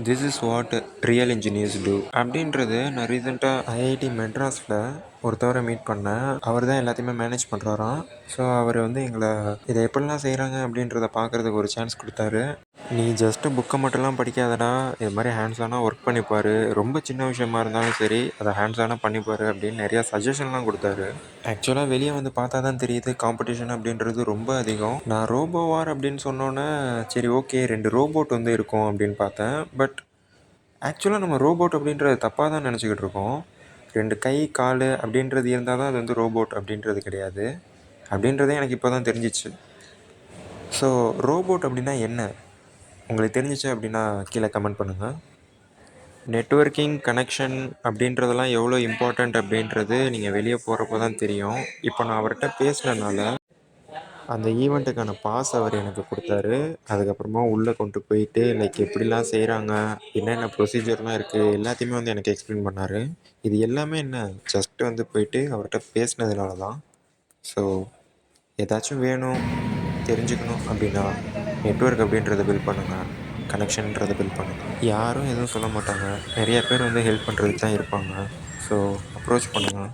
This is what real engineers do அப்படின்றது நான் ரீசெண்டாக ஐஐடி மெட்ராஸில் ஒருத்தவரை மீட் பண்ணேன். அவர் தான் எல்லாத்தையுமே மேனேஜ் பண்ணுறாராம். ஸோ அவர் வந்து எங்களை இதை எப்படிலாம் செய்கிறாங்க அப்படின்றத பார்க்குறதுக்கு ஒரு சான்ஸ் கொடுத்தாரு. நீ ஜஸ்ட்டு புக்கை மட்டும்லாம் படிக்காதடா, இது மாதிரி ஹேண்ட்ஸானாக ஒர்க் பண்ணிப்பார், ரொம்ப சின்ன விஷயமா இருந்தாலும் சரி அதை ஹேண்ட்ஸானாக பண்ணிப்பார் அப்படின்னு நிறையா சஜஷன்லாம் கொடுத்தாரு. ஆக்சுவலாக வெளியே வந்து பார்த்தா தான் தெரியுது காம்படிஷன் அப்படின்றது ரொம்ப அதிகம். நான் ரோபோவார் அப்படின்னு சொன்னோன்னே சரி ஓகே 2 ரோபோட் வந்து இருக்கும் அப்படின்னு பார்த்தேன். பட் ஆக்சுவலாக நம்ம ரோபோட் அப்படின்றது தப்பாக தான் நினச்சிக்கிட்டு இருக்கோம். 2 கை கால் அப்படின்றது இருந்தால் தான் அது வந்து ரோபோட் அப்படின்றது கிடையாது அப்படின்றதே எனக்கு இப்போ தான் தெரிஞ்சிச்சு. ஸோ ரோபோட் அப்படின்னா என்ன உங்களுக்கு தெரிஞ்சிச்சு அப்படின்னா கீழே கமெண்ட் பண்ணுங்கள். நெட்வொர்க்கிங் கனெக்ஷன் அப்படின்றதெல்லாம் எவ்வளோ இம்பார்ட்டண்ட் அப்படின்றது நீங்கள் வெளியே போகிறப்போ தான் தெரியும். இப்போ நான் அவர்கிட்ட பேசினதுனால அந்த ஈவெண்ட்டுக்கான பாஸ் அவர் எனக்கு கொடுத்தாரு. அதுக்கப்புறமா உள்ளே கொண்டு போயிட்டு லைக் எப்படிலாம் செய்கிறாங்க, என்னென்ன ப்ரொசீஜர்லாம் இருக்குது எல்லாத்தையுமே வந்து எனக்கு எக்ஸ்பிளைன் பண்ணார். இது எல்லாமே என்ன ஜஸ்ட்டு வந்து போயிட்டு அவர்கிட்ட பேசினதுனால தான். ஸோ ஏதாச்சும் வேணும் தெரிஞ்சுக்கணும் அப்படின்னா நெட்வொர்க் அப்படின்றத பில்ட் பண்ணுங்கள், கனெக்ஷன்றதை பில்ட் பண்ணுங்கள். யாரும் எதுவும் சொல்ல மாட்டாங்க, நிறைய பேர் வந்து ஹெல்ப் பண்ணுறதுக்கு தான் இருப்பாங்க. ஸோ அப்ரோச் பண்ணுங்கள்.